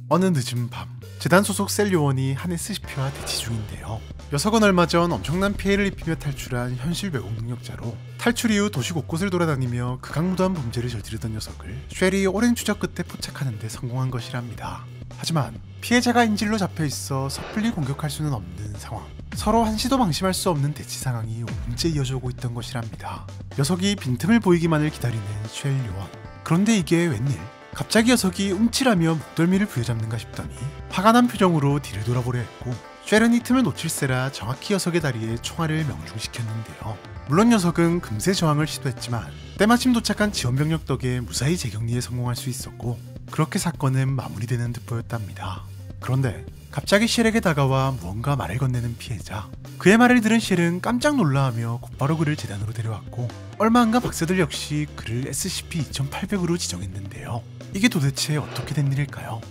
어느 늦은 밤, 재단 소속 셀 요원이 한 SCP와 대치 중인데요. 녀석은 얼마 전 엄청난 피해를 입히며 탈출한 현실 외국 능력자로, 탈출 이후 도시 곳곳을 돌아다니며 극악무도한 범죄를 저지르던 녀석을 쉘이 오랜 추적 끝에 포착하는 데 성공한 것이랍니다. 하지만 피해자가 인질로 잡혀있어 섣불리 공격할 수는 없는 상황, 서로 한시도 방심할 수 없는 대치 상황이 5분째 이어져 오고 있던 것이랍니다. 녀석이 빈틈을 보이기만을 기다리는 쉘 요원. 그런데 이게 웬일? 갑자기 녀석이 움찔하며 목덜미를 부여잡는가 싶더니 화가 난 표정으로 뒤를 돌아보려 했고, 쉘은 이 틈을 놓칠세라 정확히 녀석의 다리에 총알을 명중시켰는데요. 물론 녀석은 금세 저항을 시도했지만 때마침 도착한 지원병력 덕에 무사히 재격리에 성공할 수 있었고, 그렇게 사건은 마무리되는 듯 보였답니다. 그런데 갑자기 쉘에게 다가와 무언가 말을 건네는 피해자. 그의 말을 들은 쉘은 깜짝 놀라하며 곧바로 그를 재단으로 데려왔고, 얼마 안가 박사들 역시 그를 SCP-2800으로 지정했는데요. 이게 도대체 어떻게 된 일일까요?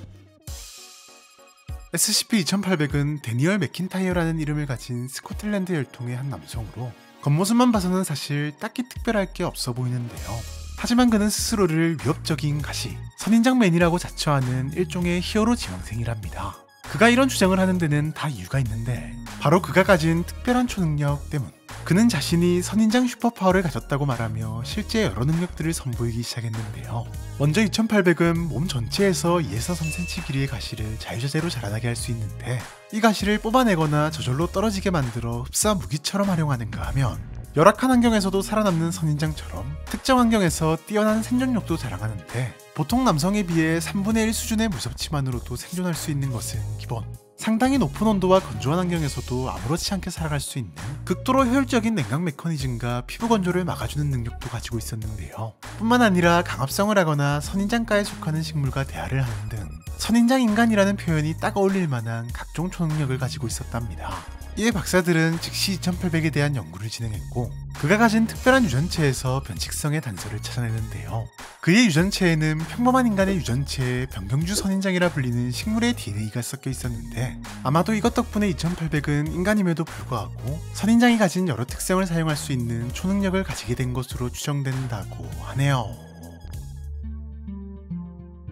SCP-2800은 데니얼 맥킨타이어라는 이름을 가진 스코틀랜드 혈통의 한 남성으로, 겉모습만 봐서는 사실 딱히 특별할 게 없어 보이는데요. 하지만 그는 스스로를 위협적인 가시, 선인장맨이라고 자처하는 일종의 히어로 지망생이랍니다. 그가 이런 주장을 하는 데는 다 이유가 있는데, 바로 그가 가진 특별한 초능력 때문. 그는 자신이 선인장 슈퍼파워를 가졌다고 말하며 실제 여러 능력들을 선보이기 시작했는데요. 먼저 2800은 몸 전체에서 2에서 3cm 길이의 가시를 자유자재로 자라나게 할 수 있는데, 이 가시를 뽑아내거나 저절로 떨어지게 만들어 흡사 무기처럼 활용하는가 하면, 열악한 환경에서도 살아남는 선인장처럼 특정 환경에서 뛰어난 생존력도 자랑하는데, 보통 남성에 비해 3분의 1 수준의 무섭치만으로도 생존할 수 있는 것은 기본. 상당히 높은 온도와 건조한 환경에서도 아무렇지 않게 살아갈 수 있는 극도로 효율적인 냉각 메커니즘과 피부 건조를 막아주는 능력도 가지고 있었는데요. 뿐만 아니라 강압성을 하거나 선인장과에 속하는 식물과 대화를 하는 등 선인장 인간이라는 표현이 딱 어울릴 만한 각종 초능력을 가지고 있었답니다. 이에 박사들은 즉시 2800에 대한 연구를 진행했고, 그가 가진 특별한 유전체에서 변칙성의 단서를 찾아내는데요. 그의 유전체에는 평범한 인간의 유전체에 변경주 선인장이라 불리는 식물의 DNA가 섞여 있었는데, 아마도 이것 덕분에 2800은 인간임에도 불구하고 선인장이 가진 여러 특성을 사용할 수 있는 초능력을 가지게 된 것으로 추정된다고 하네요.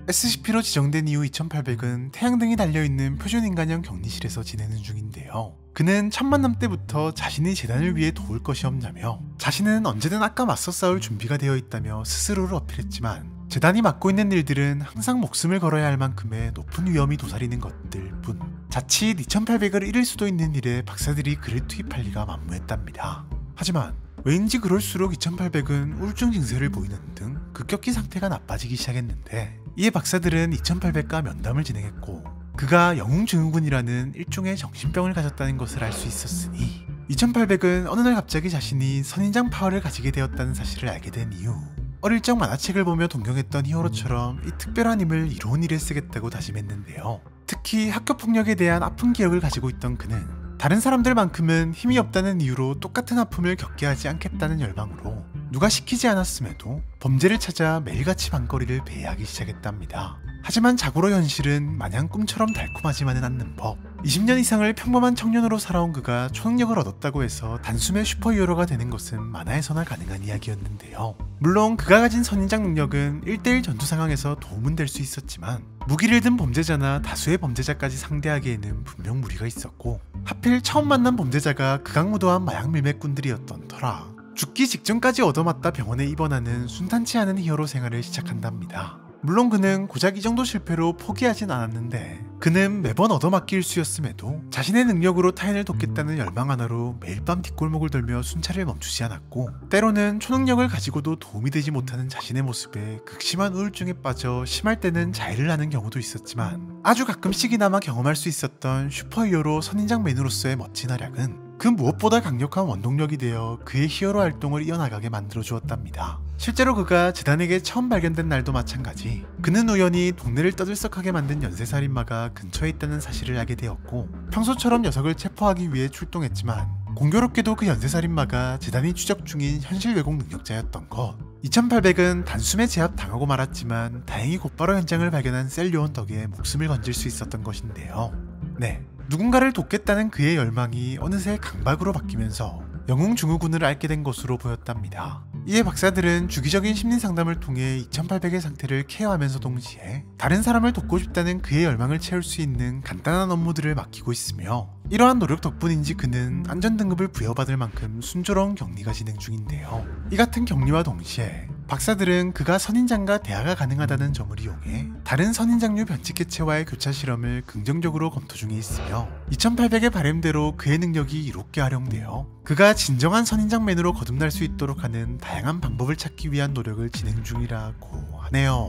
SCP로 지정된 이후 2800은 태양등이 달려있는 표준인간형 격리실에서 지내는 중인데요. 그는 첫 만남 때부터 자신이 재단을 위해 도울 것이 없냐며, 자신은 언제든 악과 맞서 싸울 준비가 되어 있다며 스스로를 어필했지만, 재단이 맡고 있는 일들은 항상 목숨을 걸어야 할 만큼의 높은 위험이 도사리는 것들 뿐. 자칫 2800을 잃을 수도 있는 일에 박사들이 그를 투입할 리가 만무했답니다. 하지만 왠지 그럴수록 2800은 우울증 증세를 보이는 등 급격히 상태가 나빠지기 시작했는데, 이에 박사들은 2800과 면담을 진행했고, 그가 영웅증후군이라는 일종의 정신병을 가졌다는 것을 알 수 있었으니, 2800은 어느 날 갑자기 자신이 선인장 파워를 가지게 되었다는 사실을 알게 된 이후, 어릴 적 만화책을 보며 동경했던 히어로처럼 이 특별한 힘을 이로운 일에 쓰겠다고 다짐했는데요. 특히 학교폭력에 대한 아픈 기억을 가지고 있던 그는 다른 사람들만큼은 힘이 없다는 이유로 똑같은 아픔을 겪게 하지 않겠다는 열망으로 누가 시키지 않았음에도 범죄를 찾아 매일같이 밤거리를 배회하기 시작했답니다. 하지만 자고로 현실은 마냥 꿈처럼 달콤하지만은 않는 법. 20년 이상을 평범한 청년으로 살아온 그가 초능력을 얻었다고 해서 단숨에 슈퍼히어로가 되는 것은 만화에서나 가능한 이야기였는데요. 물론 그가 가진 선인장 능력은 1대1 전투 상황에서 도움은 될 수 있었지만, 무기를 든 범죄자나 다수의 범죄자까지 상대하기에는 분명 무리가 있었고, 하필 처음 만난 범죄자가 극악무도한 마약 밀매꾼들이었던 터라 죽기 직전까지 얻어맞다 병원에 입원하는 순탄치 않은 히어로 생활을 시작한답니다. 물론 그는 고작 이 정도 실패로 포기하진 않았는데, 그는 매번 얻어맞기 일쑤였음에도 자신의 능력으로 타인을 돕겠다는 열망 하나로 매일 밤 뒷골목을 돌며 순찰을 멈추지 않았고, 때로는 초능력을 가지고도 도움이 되지 못하는 자신의 모습에 극심한 우울증에 빠져 심할 때는 자해를 하는 경우도 있었지만, 아주 가끔씩이나마 경험할 수 있었던 슈퍼히어로 선인장맨으로서의 멋진 활약은 그 무엇보다 강력한 원동력이 되어 그의 히어로 활동을 이어나가게 만들어 주었답니다. 실제로 그가 재단에게 처음 발견된 날도 마찬가지, 그는 우연히 동네를 떠들썩하게 만든 연쇄살인마가 근처에 있다는 사실을 알게 되었고, 평소처럼 녀석을 체포하기 위해 출동했지만 공교롭게도 그 연쇄살인마가 재단이 추적 중인 현실 왜곡 능력자였던 것. 2800은 단숨에 제압당하고 말았지만 다행히 곧바로 현장을 발견한 셀 요원 덕에 목숨을 건질 수 있었던 것인데요. 네, 누군가를 돕겠다는 그의 열망이 어느새 강박으로 바뀌면서 영웅증후군을 앓게 된 것으로 보였답니다. 이에 박사들은 주기적인 심리 상담을 통해 2800의 상태를 케어하면서 동시에 다른 사람을 돕고 싶다는 그의 열망을 채울 수 있는 간단한 업무들을 맡기고 있으며, 이러한 노력 덕분인지 그는 안전등급을 부여받을 만큼 순조로운 격리가 진행 중인데요. 이 같은 격리와 동시에 박사들은 그가 선인장과 대화가 가능하다는 점을 이용해 다른 선인장류 변칙개체와의 교차 실험을 긍정적으로 검토 중에 있으며, 2800의 바램대로 그의 능력이 이롭게 활용되어 그가 진정한 선인장맨으로 거듭날 수 있도록 하는 다양한 방법을 찾기 위한 노력을 진행 중이라고 하네요.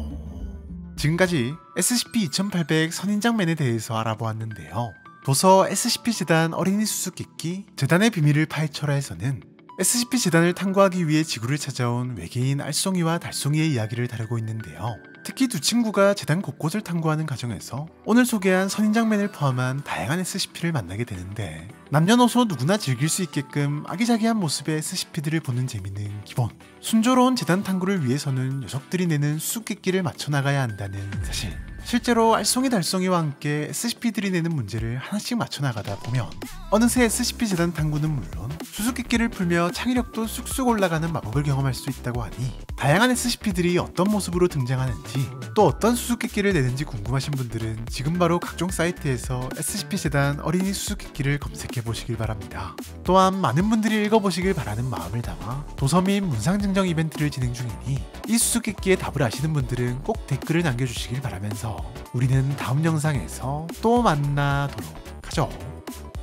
지금까지 SCP-2800 선인장맨에 대해서 알아보았는데요. 도서 SCP-재단 어린이 수수께끼 재단의 비밀을 파헤쳐라에서는 SCP-재단을 탐구하기 위해 지구를 찾아온 외계인 알쏭이와 달쏭이의 이야기를 다루고 있는데요. 특히 두 친구가 재단 곳곳을 탐구하는 과정에서 오늘 소개한 선인장맨을 포함한 다양한 SCP를 만나게 되는데, 남녀노소 누구나 즐길 수 있게끔 아기자기한 모습의 SCP들을 보는 재미는 기본, 순조로운 재단 탐구를 위해서는 녀석들이 내는 수수께끼를 맞춰나가야 한다는 사실, 실제로 알쏭이 달쏭이와 함께 SCP들이 내는 문제를 하나씩 맞춰나가다 보면 어느새 SCP 재단 탐구는 물론 수수께끼를 풀며 창의력도 쑥쑥 올라가는 마법을 경험할 수 있다고 하니, 다양한 SCP들이 어떤 모습으로 등장하는지 또 어떤 수수께끼를 내는지 궁금하신 분들은 지금 바로 각종 사이트에서 SCP 재단 어린이 수수께끼를 검색해 보시길 바랍니다. 또한 많은 분들이 읽어보시길 바라는 마음을 담아 도서 및 문상 증정 이벤트를 진행 중이니, 이 수수께끼의 답을 아시는 분들은 꼭 댓글을 남겨주시길 바라면서 우리는 다음 영상에서 또 만나도록 하죠.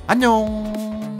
안녕.